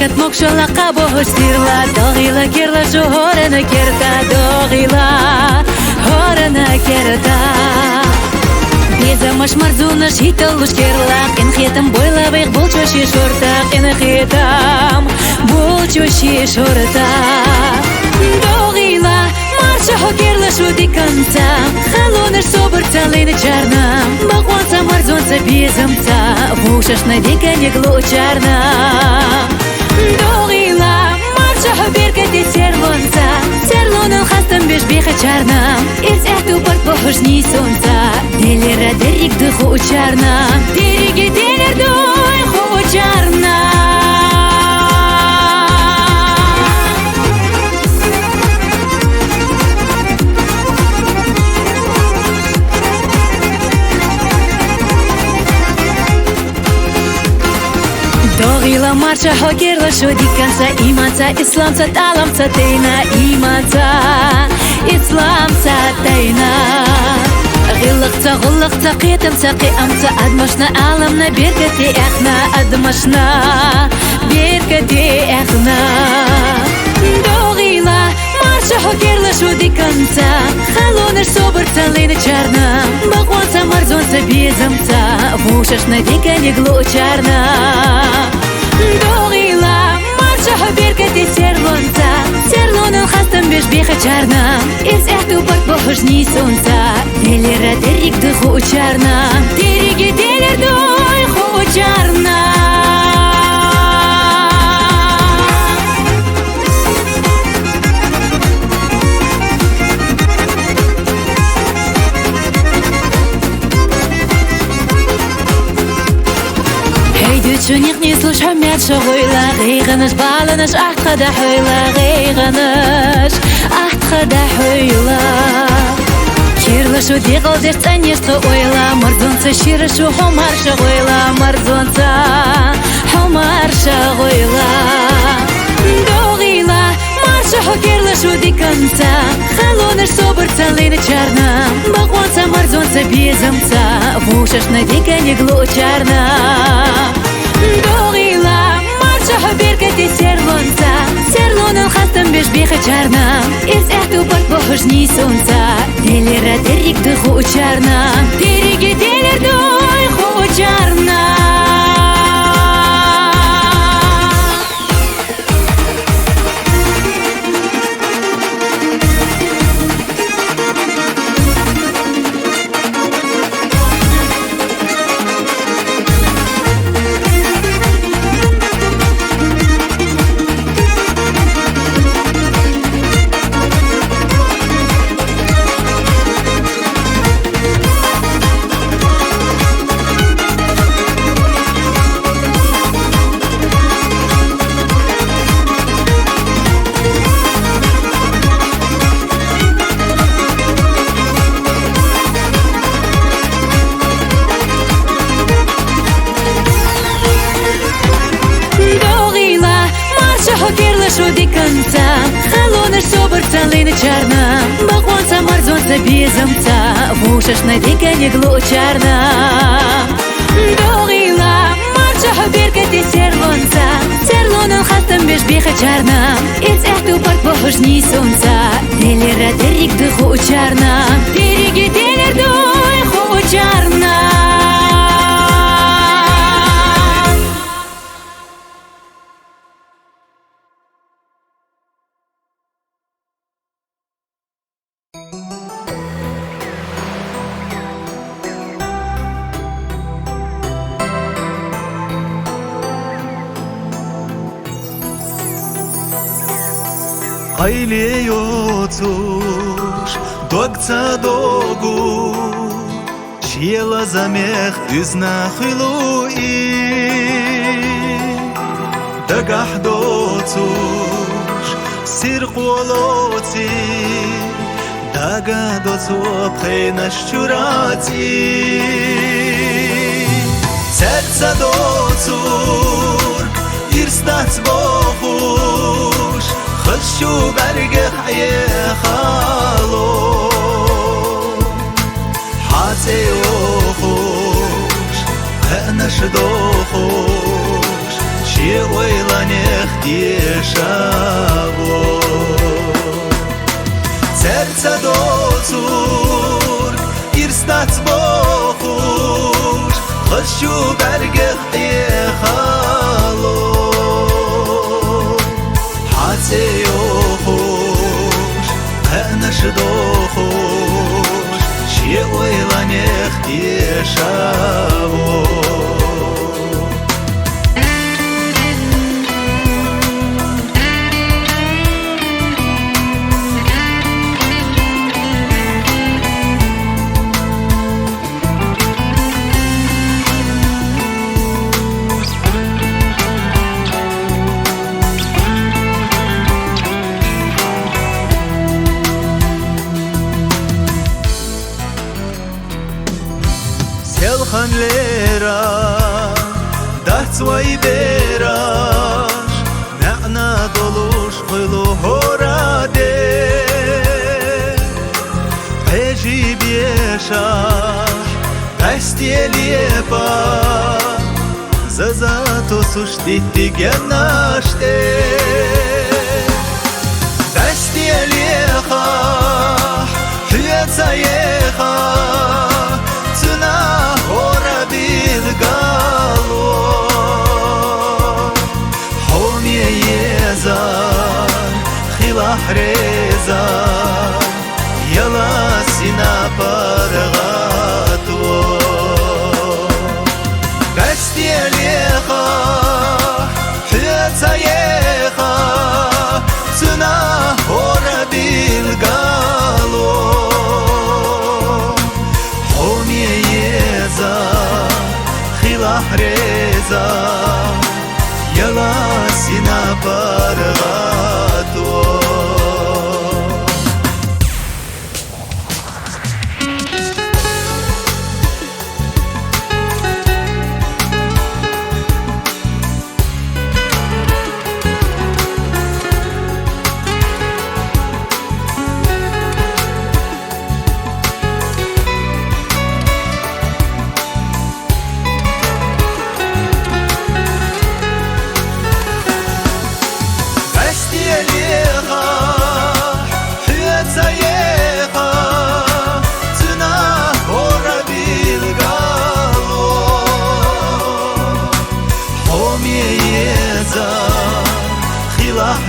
بخت مكشلا قابو هستيرلا داغيلا كيرلا شهورنا كيرتا داغيلا هورنا كيرتا بيزا مش مرزونش هيتلوش كيرلا قن خيتم بويلا بيغ بولشوشي شورتا قن خيتم بولشوشي شورتا داغيلا مارشا كيرلا شو دي كنتا خلونش صبرتا لين جارنا بقوانتا مرزونتا بيزمتا بوششنا ديكا نيقلو جارنا داغيلا مارشا بيركتي سيرلونتا سيرلون الخاستم بيش بيخا جارنا إرز احتو برد بوحشني سونتا ديلي رادريك دخو جارنا ديريكي ديلر دوي خو جارنا داغيلا مارشا حاكيرلا شو دي كانسا إيمانتا إسلامتا تعلمتا تينا إيمانتا إسلامتا تينا غلقتا قيتمتا قيامتا أدمشنا عالمنا بيركتي إحنا أدمشنا بيركتي إحنا داغيلا مارشا حاكيرلا شو دي كانتا خلونش صبرتا لين جارنا بقوانتا مرزونتا بيزمتا بوششنا ديكا نيقلو جارنا داغيلا مارشا بيركتي سيرلونتا سيرلون الخاستم بيش بيخا جارنا إرز احتو برد بوحشني سونتا ديلي رادريك دخو جارنا ديريكي ديلر دوي خو جارنا شنيق نيسلوش حميات شغويلا غيغنش بالنش أحد خدا حويلا غيغنش أحد خدا حويلا كيرلا شو ديقل ديش تانيش تقويلا مرزونتا شير شو حمار شغويلا مرزونتا حمار شغويلا داغيلا مارشا حكيرلا شو دي كنتا خلونش صبرتا لين جارنا بقوانتا مرزونتا بيزمتا بوششنا ديكا نيقلو جارنا داغيلا مارشا بيركتي سيرلونتا سيرلون الخاستم بيش بيخا جارنا إرز احتو برد بوحشني سونتا ديلي رادريك دخو جارنا ديريكي ديلر دوي خو جارنا شو دي كنتا خلونش صبرتا لين جارنا بقوانتا مرزونتا بيزمتا بوششنا ديكا نيقلو جارنا داغيلا مارشا بيركتي سيرلونتا سيرلون الخاستم بيش بيخا جارنا إرز احتو برد بوحشني سونتا ديلي رادريك دخو جارنا ديريكي ديلر دوي خو جارنا Aile yotuş, dokta dogu, Chiela zamech üzna khului, Dagah dotuş, sir qoloti, Dagah dotu pkhina shurati, Tsetsa dotur, irstat bohush, خشو برقح يا خالو حاتي وخوش هأنش دوخوش شي ويلانيخ دیشبو serca docur irstat bokush khashu bergeh khalo hase yokush hanash dokush shi oylaneh dishavo Selhanlera Dartsvay berash Na'na dolush Khuylu horade Ejib yeshash Dastiyeliyepa Zazato sushtitti genashte Dastiyeliyecha Hüyetzayecha Tuna hora bilgalo Homiye yezar Khilah rezar Yala sina pargatvo Dastiyeliyecha Hüyetzayecha Tuna hora bilgalo Reza Yala sina pargato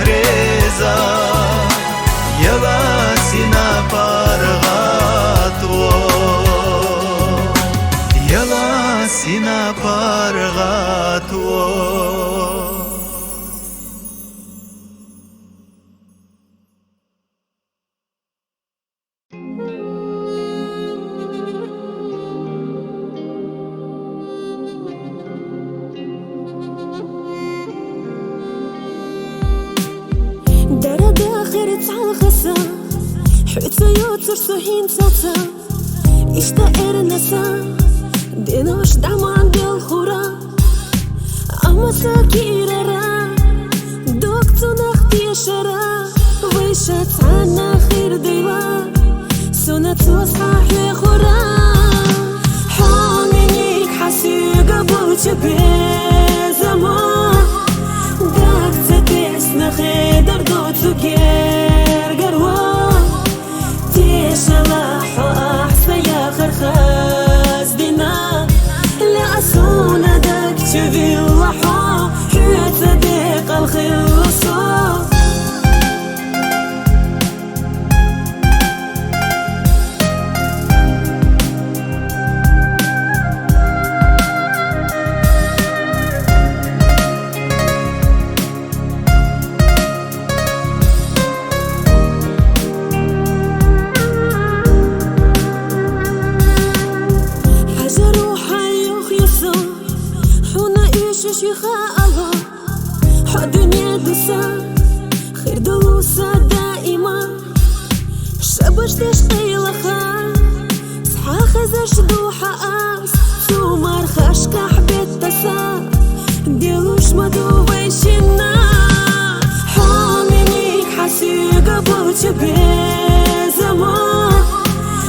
Reza Yala sina pargato Yala sina pargato Сухин цаца, ишта эрнеса, динош даман дел хура, амаса кирара, доктунах тишара, выше цана хирдила, сунату сахи хура, хаминик хасига буче безама, дак цетес на хедар доцу гергарва. شلاح وأحسى يا خرخاز دينا لأسونا داك تشوفي اللحا حياة صديق الخلصة خير دروسة دائما شبش تشقي لخا صحا خزر شدوحة أس سومر خشكا حبيت تسا ديلوش مدوبي شنا حامينيك حسيقا بوش بيزما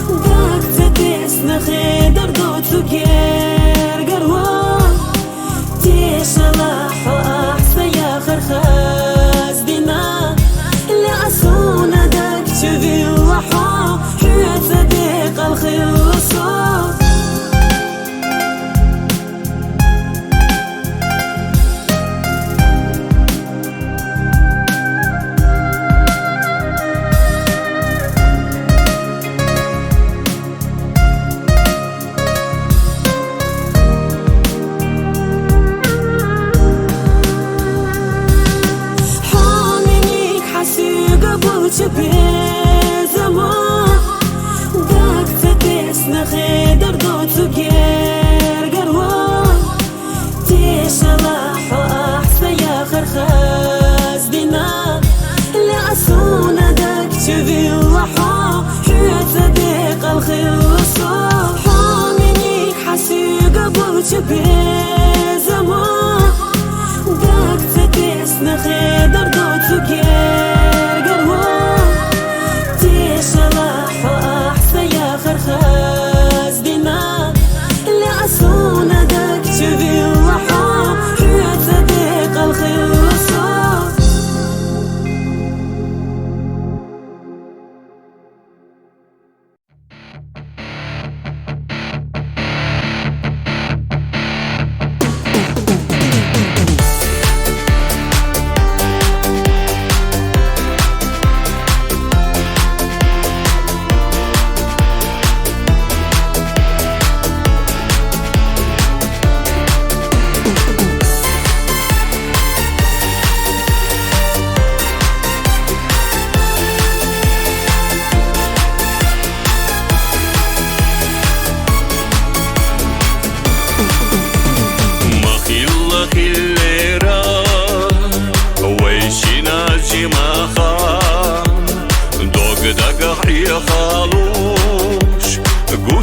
داك تتسنا خيدر دوتو جير قروا تيش لاحو أحسا يا خرخا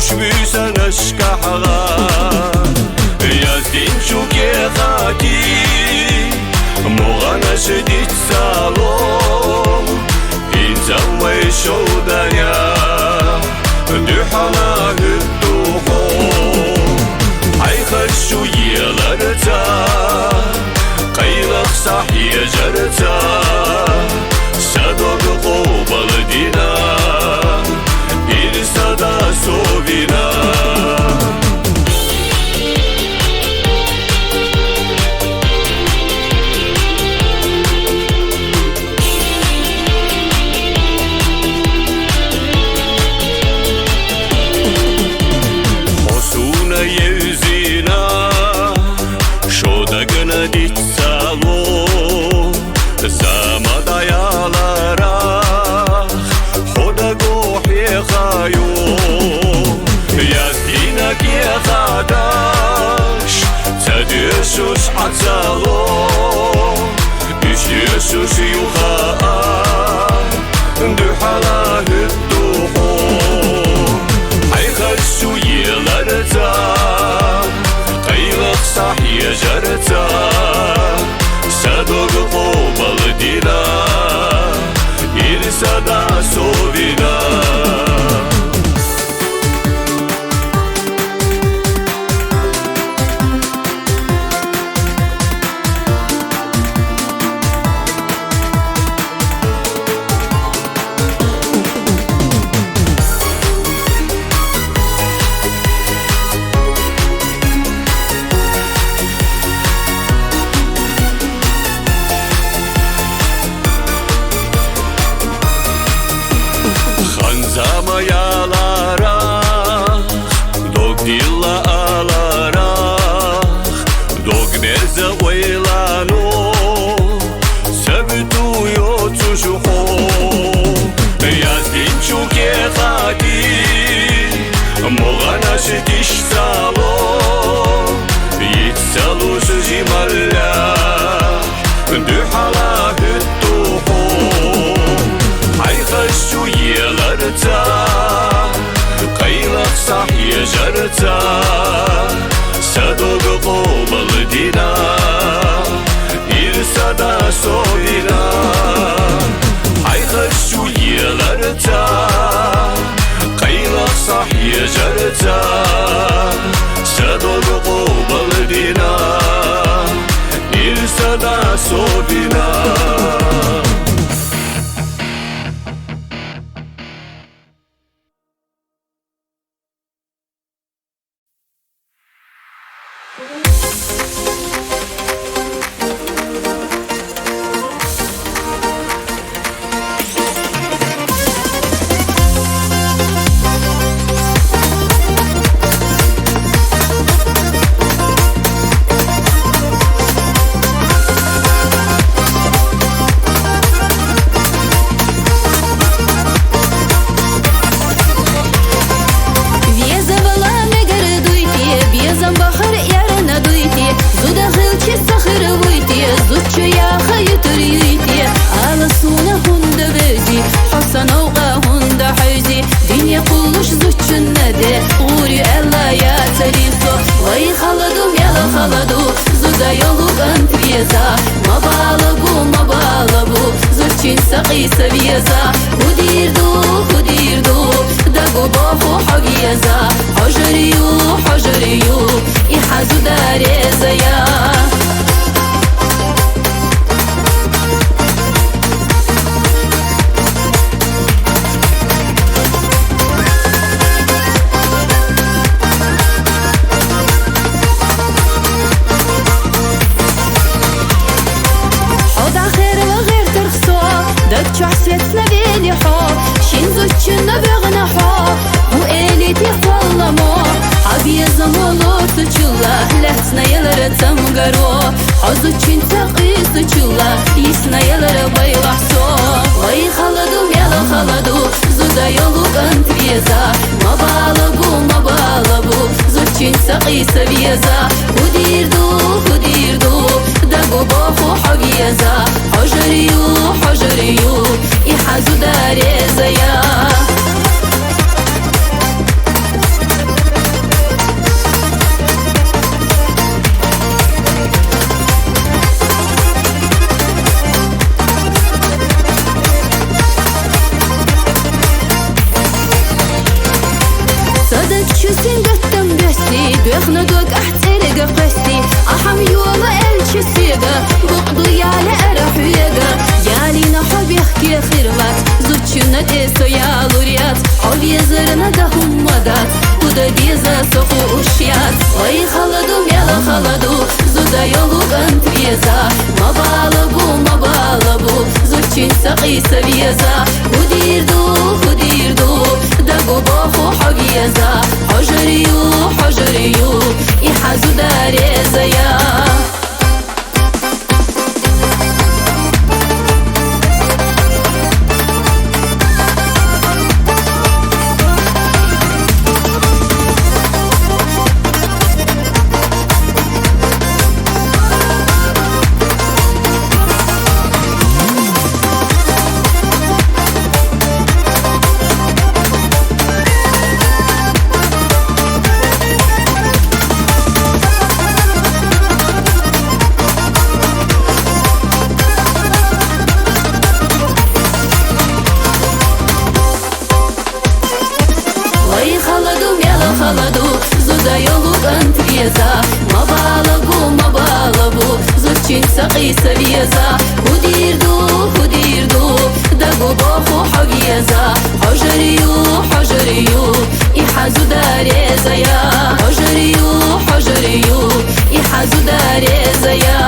خوش بیسن اشکحغان یزدین چوکی خاکی مغنش دیت سالو این زوی شودنیا دو حالا هدوخو ای خشو یلرتا قیلق صحی جرتا صدق قوبل دینا این صدا سوینا Jesús atzalo ish Jesús yuha du hala hidduhu ay khashu yelarta qaylaq sahiya jarta sadog qobal dina irsada sovina Zamayalara dog dilla alara dog merza waylano sabtu yotusho yazdin chuke khati moghanash tishsalo yitsalu jimalla du hala hidduhu ay khashu yelarta qaylaq sahiya jarta sadog qobal dina irsada sovina ay khashu yelarta qaylaq sahiya jarta sadog qobal dina irsada sovina حجريو يحازو داري زيا يخنقك احترق قسي احم يولا الشسيقة بقضو يالي ارحيقة يالي نحب يحكي خيرلات زوجنا تيسو يا لوريات حب يزرنا ده همدات وده ديزا سوقو اشيات وي خلدو ميلا خلدو زودا يولو انت بيزا ما بالبو زوجين سقي سبيزا وديردو دقو باخو حبيزا حجريو يحازو داري زيا زودا يولو انت بيزا ما بالبو زوجين سقي سبيزا وديردو دقو باخو حبيزا حجريو يحازو داري زيا حجريو يحازو داري زيا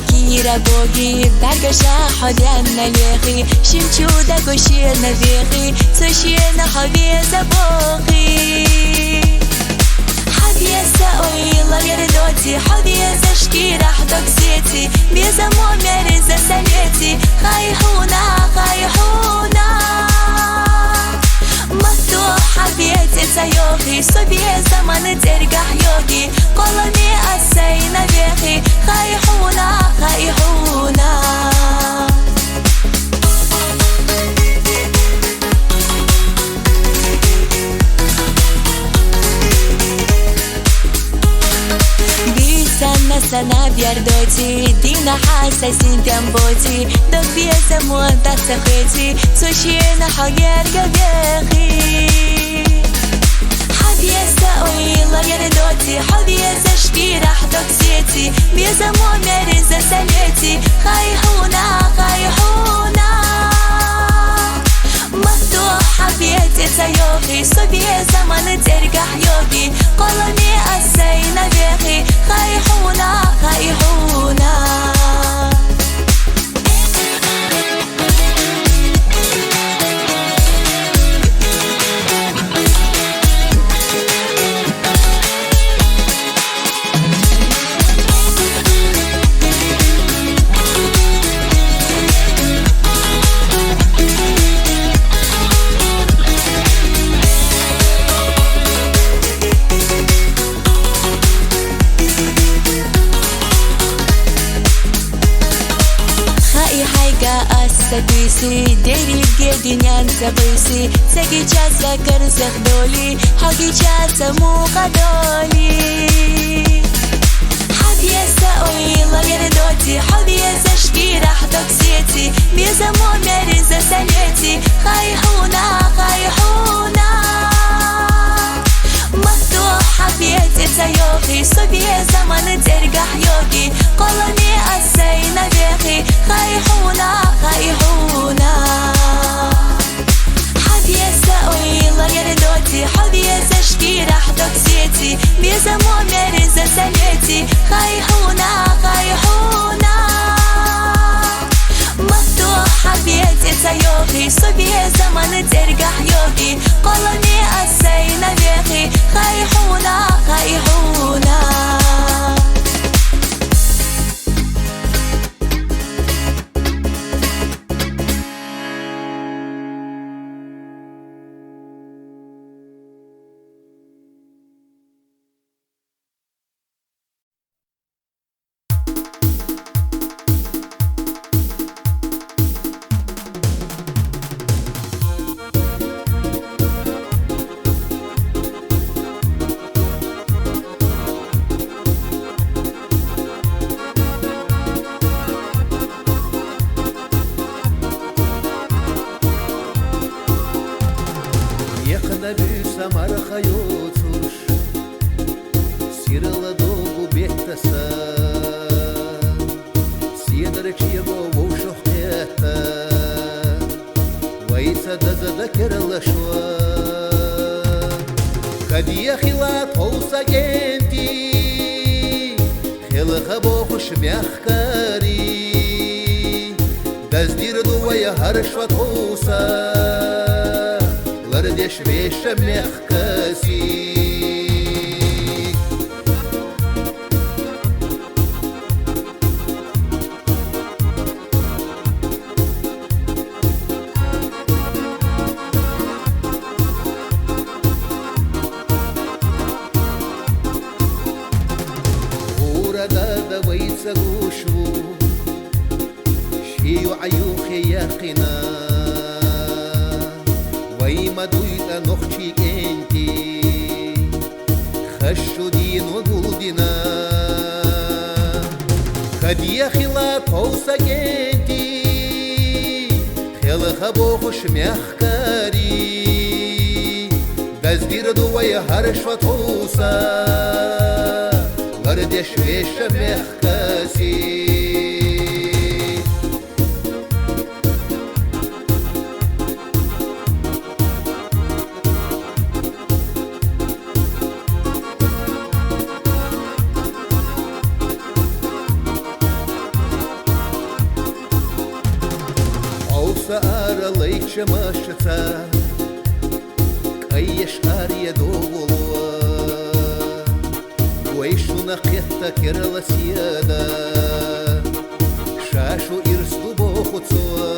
Кира боги, дагажа ходяна лехи, шимчуда гошена вехи, цошена хавеза боги. حبيزة أويلا يردوتي حبيزة شكيرة حدك زيتي بيزة ممرزة سليتي خايحونا مفتوحة بيتي تيوخي سبيزة من ترقح يوغي قلمي أسينا بيخي خايحونا Sana biardoti dina hasa sintiam boti dog biesa monta sakheti soshina hager gabehi حبيزة أويلا يردوتي حبيزة شكيرة حدك زيتي بيزة ممرزة سليتي خايحونا مفتوحة بيتي تيوخي سبيزة من ترقح يوغي قلمي أسينا بيخي خايحونا سبيسي ديري بجدينيان سبيسي ساقي جاسا كرزخ دولي حقي جاسا موقدولي حبيزة أويلا يردوتي حبيزة شكيرة حدك زيتي بيزة ممرزة سليتي خايحونا مفتوحة بيتي تيوخي سبيزة من ترقح يوغي قلمي أسينا بيخي خايحونا حبيزة أويلا يردوتي حبيزة شكيرة حدك زيتي بيزة ممرزة سليتي خايحونا مفتوحة بيتي تيوخي سبيزة من ترقح يوغي قلمي أسينا بيخي خايحونا تسا سيدر تشيغو وشو حياتا ويسا ذكر الأشوا خديا خلات هوسا جنتي خلقا بوخش ميخكاري دزدير دويا هرشوات هوسا لردش بيشا ميخكاسي da ويتسا غوشو شيو عيوخي يقنا ويما دويتا نخشي كنتي خشو دين وقودنا خديا خلات هوسا كنتي خلقا بوخش ميخكاري دزدير دويا هرشوات هوسا Гардеш веша мягкаси Ауса аралайк шамашаца Кайеш ария доголуа ويشو نقيتا كرلا سيادا شاشو إرستو بوخوتسوا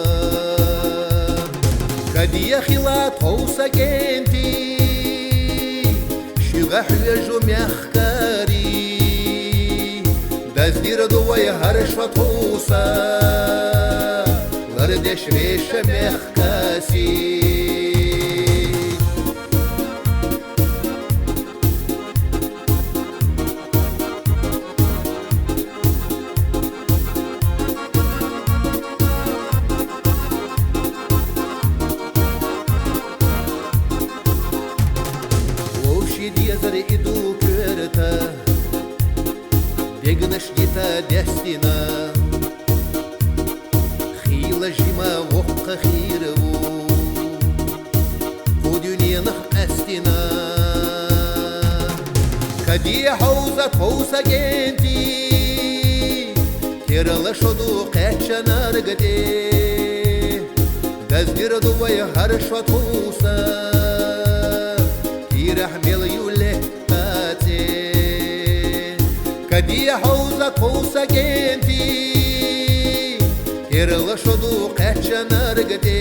كديا خلات هوسا كنتي شيغا حيجو ميخكاري دزدير دويا هرشوات هوسا لردش ريشا ميخكاسي Дезари иду кверта Бегнеш дита дестина Хила жима вокка хиреву Кудюнинах эстина Кадия хауза хоуса генти Керала шоду кэтча наргаде Газдира дувая харшват хоуса رحمل يولتاتي كدي حوزة حوزة جنتي كيرلا شدو قهشة نرقتي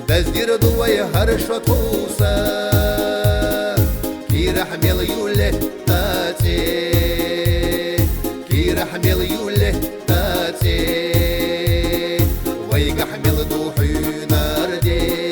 دزدير دوية هرشة حوزة كي رحمل يولتاتي كي رحمل يولتاتي ويقى حمل دوحي ناردي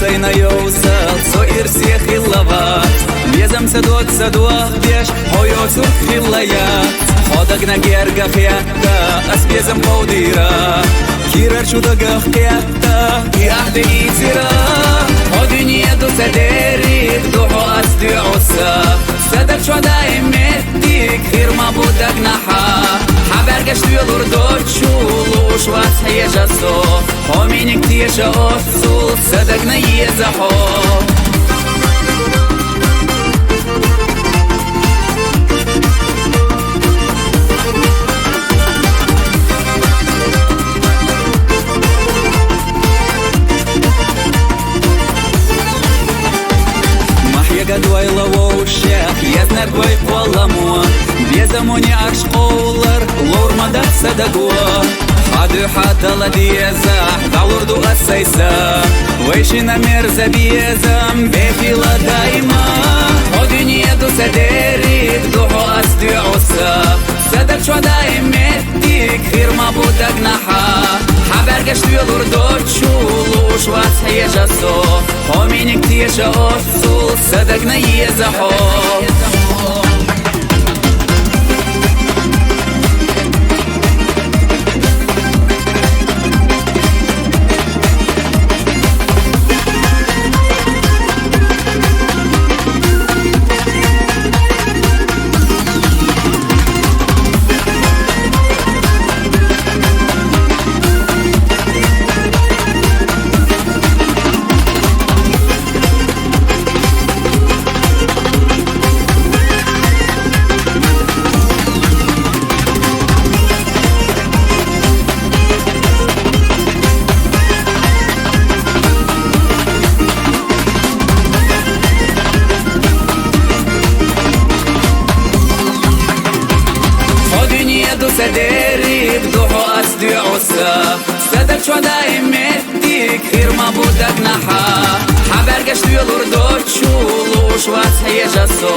حسين يوصل صغير سيخ اللوات بيزم سدوت سدوه بيش هويو سوك خليات خودك نجير قفياتا أس بيزم قوديرا كيرر شو دقف قياتا يحد إيزيرا ودنيا دو سديريك دوحو أسدي عصا صدق شو دايم متيك غير ما بودك نحا حبرقش يدور دوت شولوش واسحي جسو خامينك تيشا أفسو صدق نيزحو Ега дуайла воушек, езнер гой қоламуа Безамуни аршқолар, лормада садагуа Хаду хатала диеза, далурду асайса Вейшина мерза безам, бефила дайма О дунья ду садерик, духу асдюуса Садак швада иметтик, фирма будак наха Habergeşt yolur doçul, uşvas heyecaso Hominik tiyeşe osul, sadak na yezaho Садерик, духу асдюуса Садак швада иметтик, фирма будак наха Habergeşt yolur doçul, uşvas heyecaso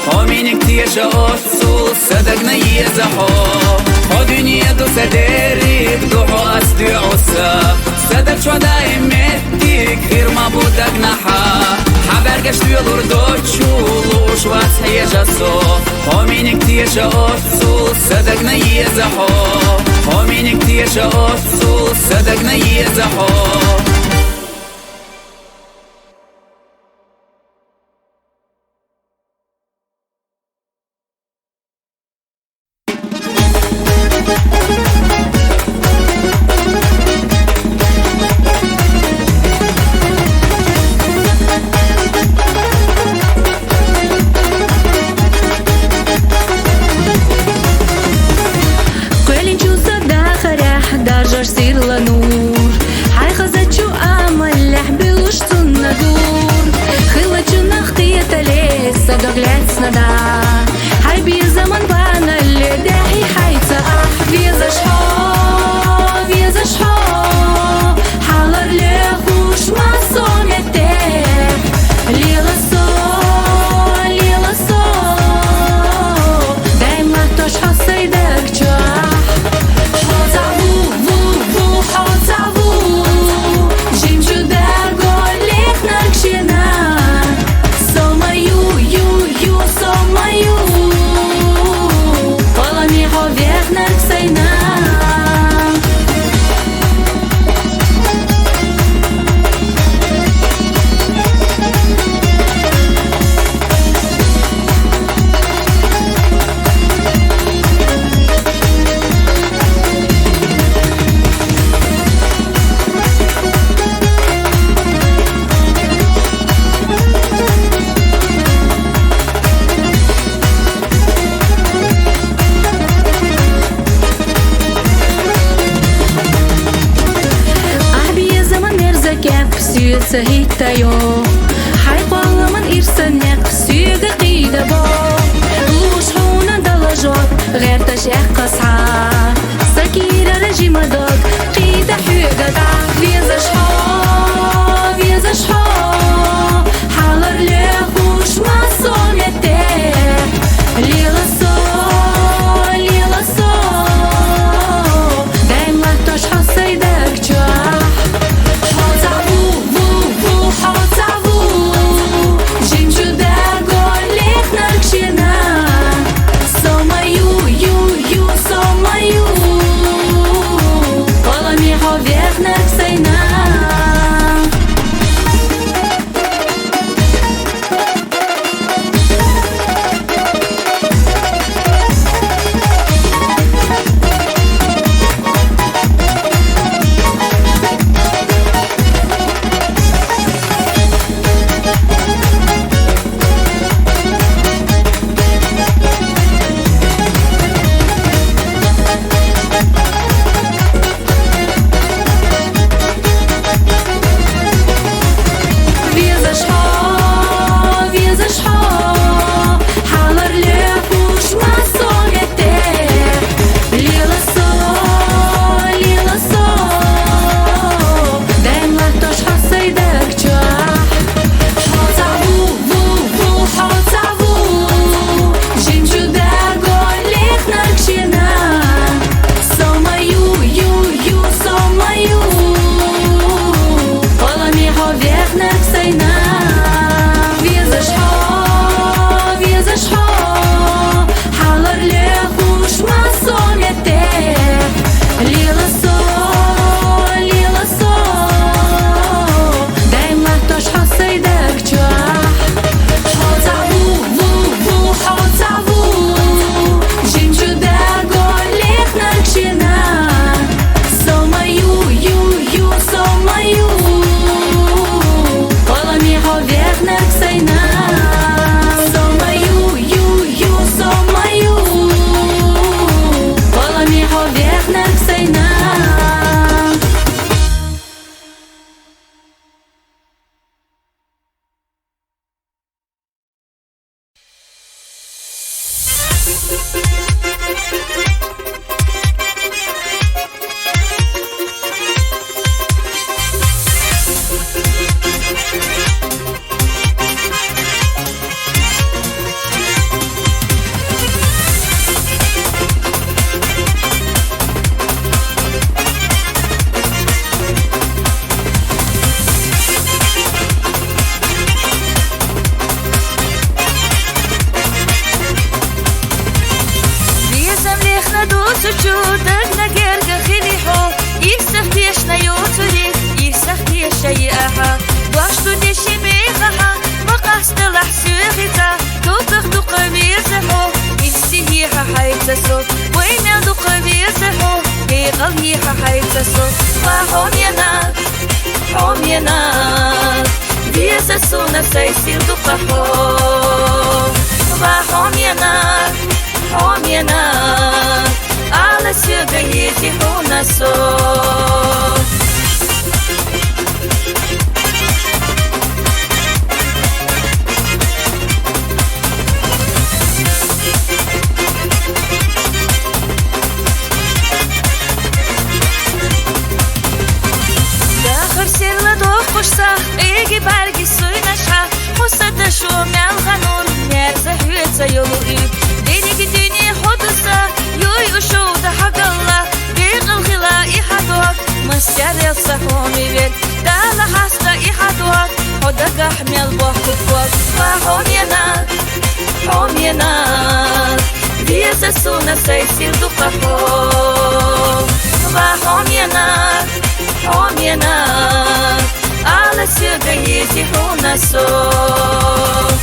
Hominik tiyeşe osul, sadak na yezaho O dünya du sederik, duhu asdüusa Sadak şvada immettik, firma budak naha Habergeşt yolur doçul, uşvas heyecaso Hominik tiyeşe osul, sadak na yezaho Hominik tiyeşe osul, sadak na yezaho Hittayo Hay qolaman irsanek Suyga qiyda bo Lushuna dalajot Gherta sheikh qasha Sakira rejimadot Qiyda hyuga da Vieza shho Halar lehush ma sonete Lila so Daima tosh hasaydak chah Hota سجودك نجرق خليحو يستخديش نيوتوري يستخديش شيئها واشتو ديشي ميخها وقاست لحسوغتا توبخ دو قميصحو يستهيها حيتسو وين دو قميصحو يغليها حيتسو وهم ينال هم ينال بيسا سونا سيسير دو قحو وهم ينال هم ينال على سيغيتي هنا صوت داخل سيرلا دوخ قشصة ايجي بارجي سويناشها خصة شو مالغنور نرزة هيوتة يلوئي ديني ديني خدصة يوي وشو ده حق الله بيغ الغلاء يحدوك مستر يصحوني بيك دالا حاستا يحدوك خدك احمي البوحك فوق فهم ينال هم ينال بيزا سونا سيسير دو قحو فهم ينال هم ينال على سيغيتي هنا صوت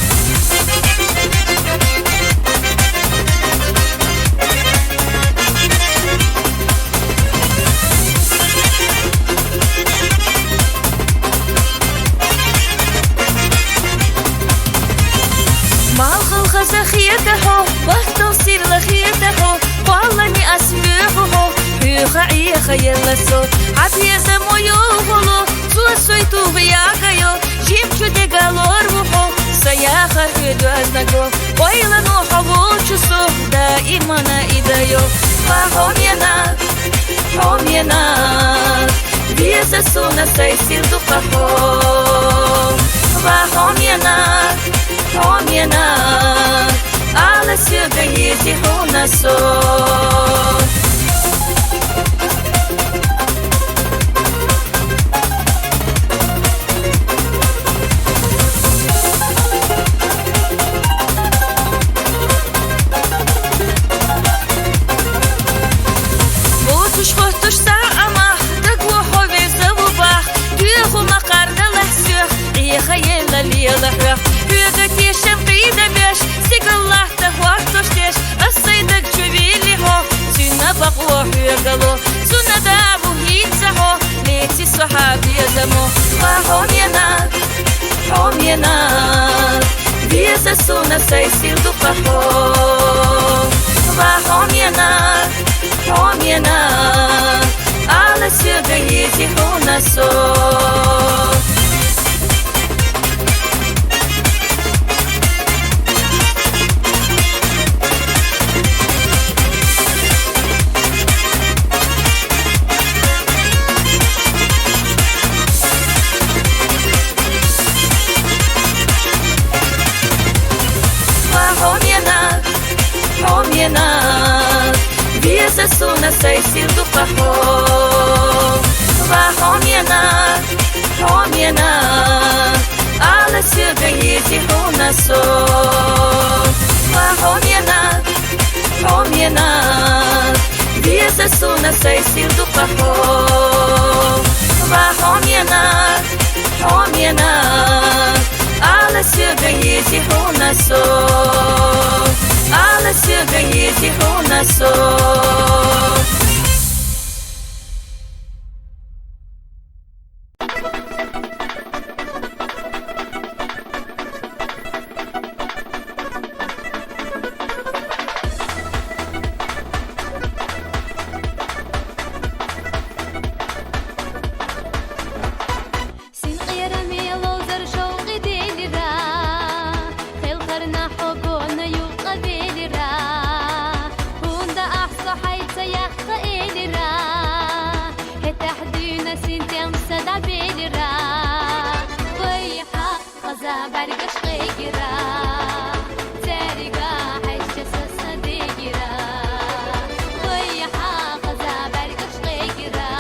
خيته وقت سير لخيته والله ني اسمعه يخعي خيال الصوت عبي زمو يوهلو سويتو غياغيو جيمشو ديغالور وحو سياخا هدوزنكو ويلا نوحو چسو دائما نايدايو فهم ينال هم ينال بيزا سونا سيسير دو قحو فهم ينال هم ينال على سيغيتي هنا صوت بوتوش فوتوش ساعة تقوى حوي زوباح تيخو مقارد لحسيخ يخيل ليلحوح يغتي شمقيدة بيش سيقالله تهوار توشتيش الصيدك جوبيلي هو سينا بقوح يغلو سونا دابو هيتسحو ليتي صحابي يزمو وهم ينال هم ينال بيزا سونا سيسير دو قحو وهم ينال هم ينال على سيغيتي هنا صوت هم ينال بيزا سونا سيسير دو قحو وهم ينال هم ينال على سيغيتي هنا صوت وهم ينال هم ينال بيزا سونا سيسير دو قحو وهم ينال هم ينال على سيغيتي هنا صوت على سيغيتي هنا صوت خيل قرنا حقونا يوقع بيلي را برگش قیگیرا تریگا حیش سسدیگیرا وی حافظا برگش قیگیرا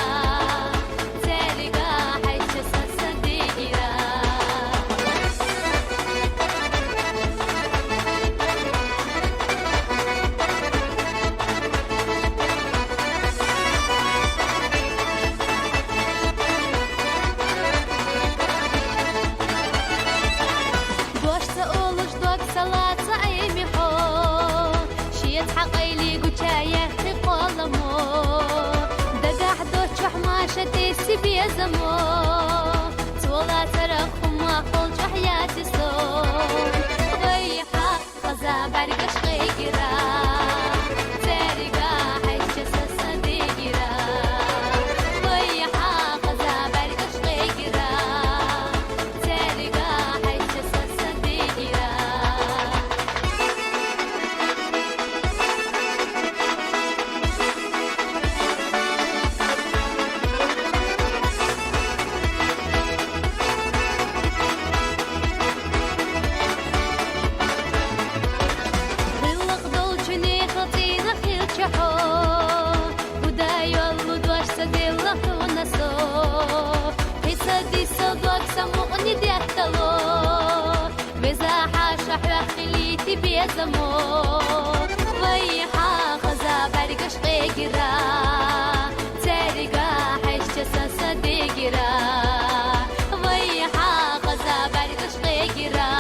تریگا حیش سسدیگیرا شتيسي بيزمو تولا ترخم واخل حياتي صوم ضيحة غزا برقش قيقرا تاريقا حيش سسديقرا ضيحة غزا برقش قيقرا تاريقا حيش سسديقرا بيزمو ضيحة غزا برقش قيقرا تاريقا حيش سسديقرا ضيحة غزا برقش قيقرا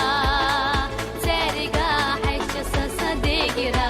تاريقا حيش سسديقرا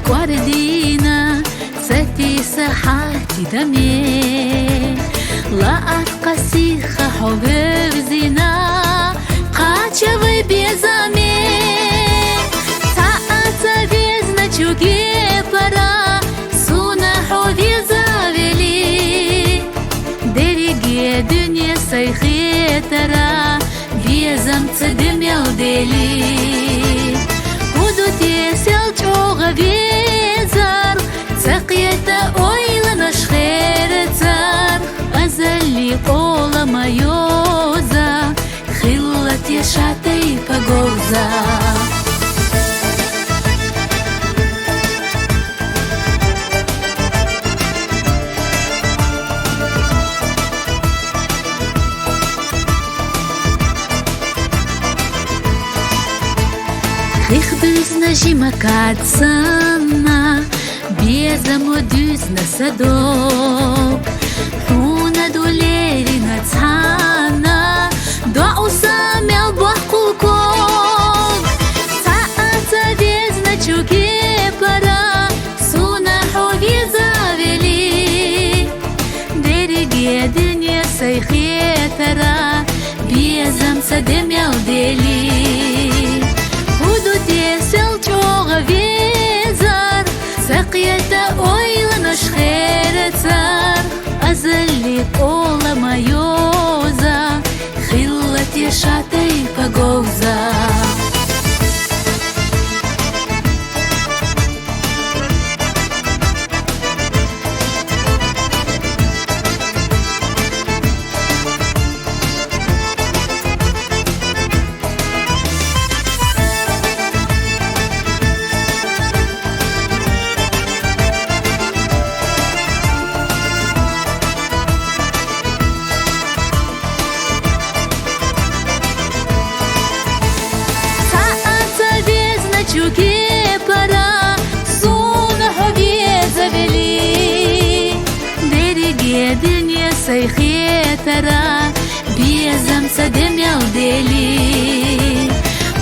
guardina ستي ساحاتي دمي لا أتقسي حبيب زنا قاتشا بيزامي ساعة بيزنا چوكي برا سونا حوذي زاولي دريقي دنيا سيخي ترى بيزم تدمي ودلي ودوتي سيلچوغ بيزار سقيت اويلنا شخيرتار أزلي قول ما يوزا خلت يشاتي بغوزا Хрихбюзна жима кацана Безамо дюзна садок Хуна долерина цана Дуау самял бахкукок Саата безна чуки пара Суна хови завели Дереге дыня сайхетара Безам садемял дели سيخي ترى بيزم سدم يلدلي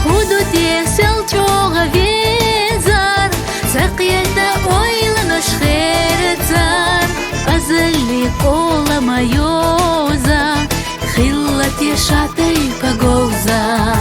خودو تيسل چوغ ويزار سقيتا اويلنش خير تار أزلي قولا مايوزا خلتي شاتي بغوزا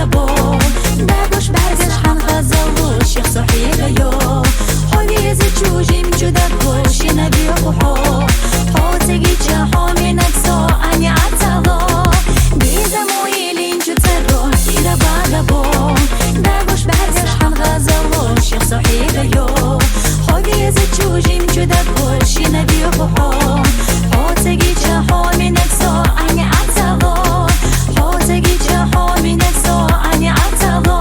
بغبو داغوش برزش حن غزلوش يخ صحيح يو حويز تشوجيم جدا كوش ينبي وحو حو تجي جاحو من أكسو أني عتلو بيزمو يلين جترو كيدا بغبو داغوش برزش حن غزلوش يخ صحيح يو حويز تشوجيم جدا كوش ينبي وحو حو تجي جاحو من أكسو أني عتلو حو تجي جاحو من أكسو أني عتلو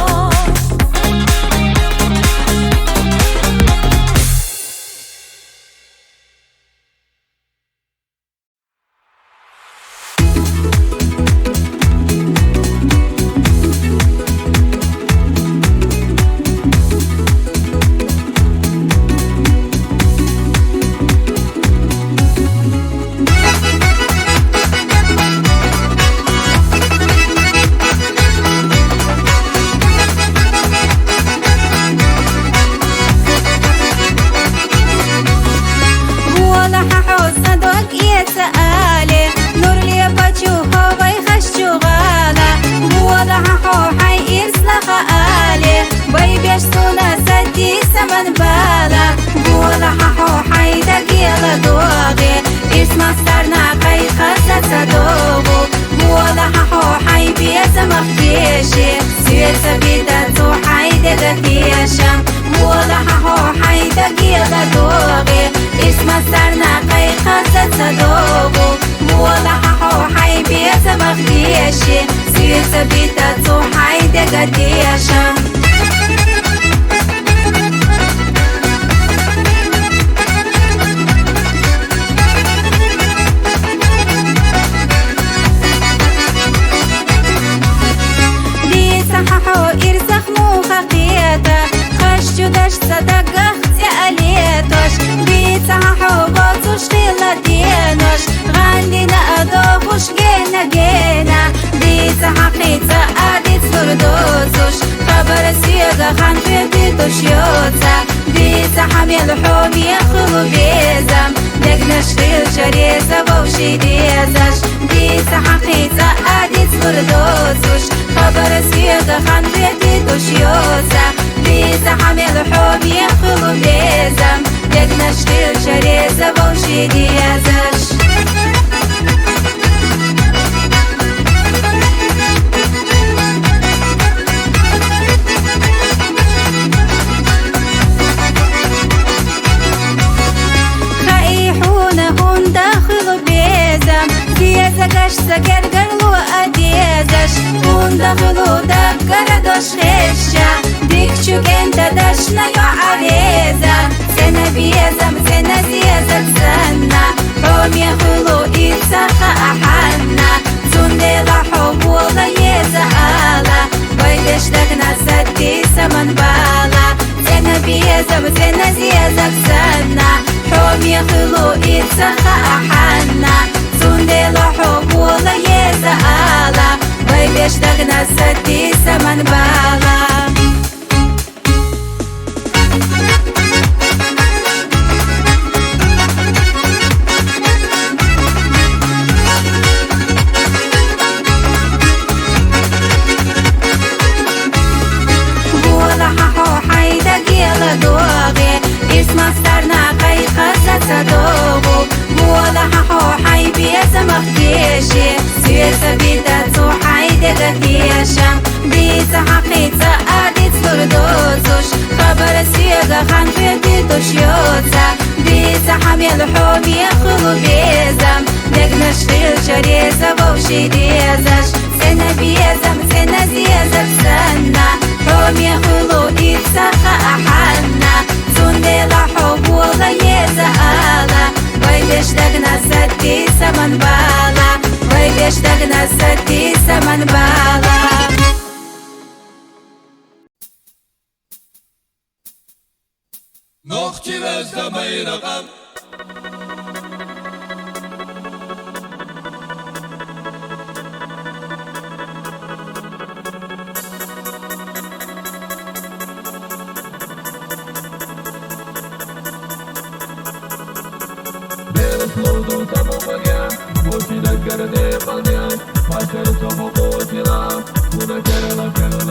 Vou te dar cara de palha, mas quero só vou continuar. Una cara la cara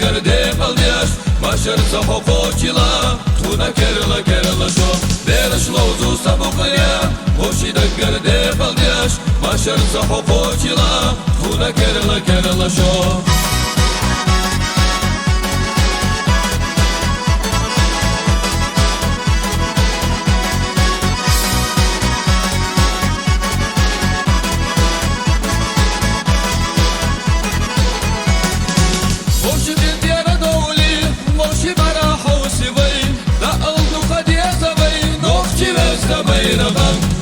گرده بلدیش ماشر صحو خوچیلا تونا کرلا کرلا شو برش لوزو سبو قلیا خوشی گرده بلدیش ماشر صحو خوچیلا تونا کرلا کرلا شو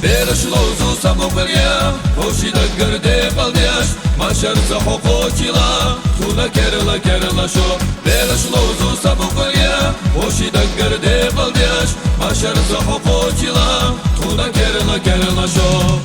برش لوزو سبو قلیا خوشی گرده بلدیش ماشر صحو خوچیلا تونا کرلا کرلا شو برش لوزو سبو قلیا خوشی گرده بلدیش ماشر صحو خوچیلا تونا کرلا کرلا شو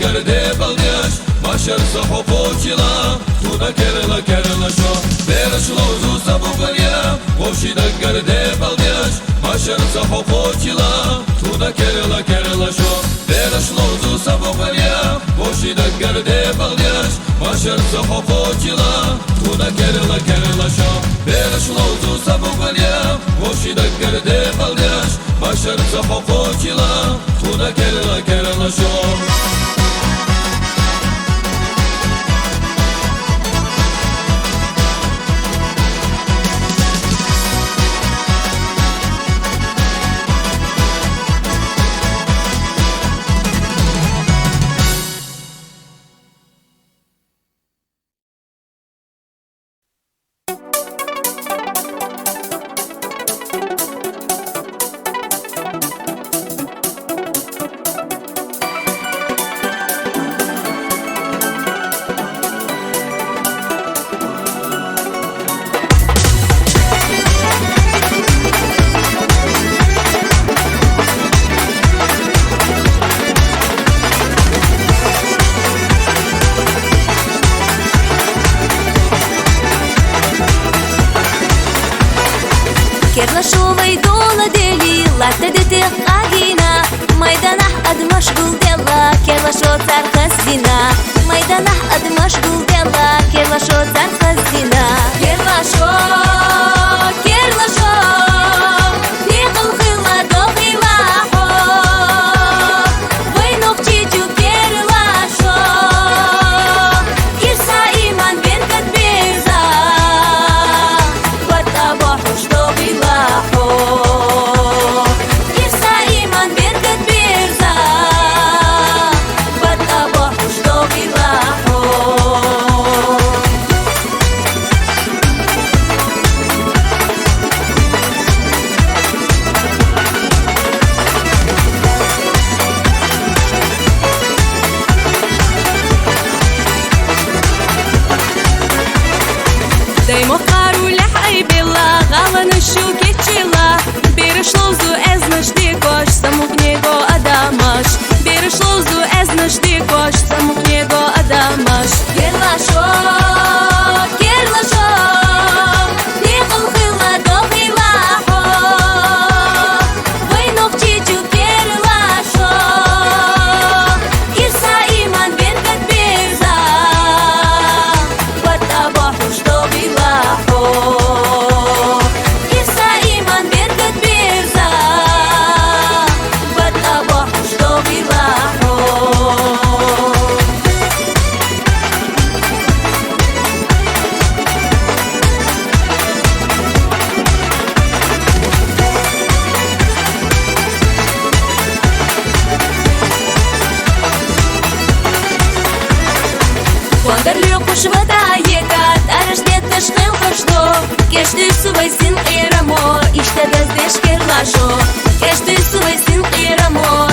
گرده بلدیش ماشر صحو خوچیلا تونا کرلا کرلا شو برش لوزو سبو قلیا خوشی گرده بلدیش ماشر صحو خوچیلا تونا کرلا کرلا شو برش لوزو سبو قلیا خوشی گرده بلدیش ماشر صحو خوچیلا تونا کرلا کرلا شو برش لوزو سبو قلیا خوشی گرده بلدیش ماشر صحو خوچیلا تونا کرلا کرلا شو كرنا شوفي دولة ديلي لا تدتي قاقينا ميدانح قد مشغول ديلا كرنا شو ترخزينا ميدانح قد مشغول ديلا كرنا شو ترخزينا كرنا شو نيقل خلا دوغي لاحو وينو بتيجو كرنا شو كرسا إيمان بينكت بيزا واتابوحوش دوغي لاحو كرسا إيمان بينكت بيزا واتابوحوش دوغي لاحو Keştü suvaysin qiramo İşte bezdeş kerlaşo Keştü suvaysin qiramo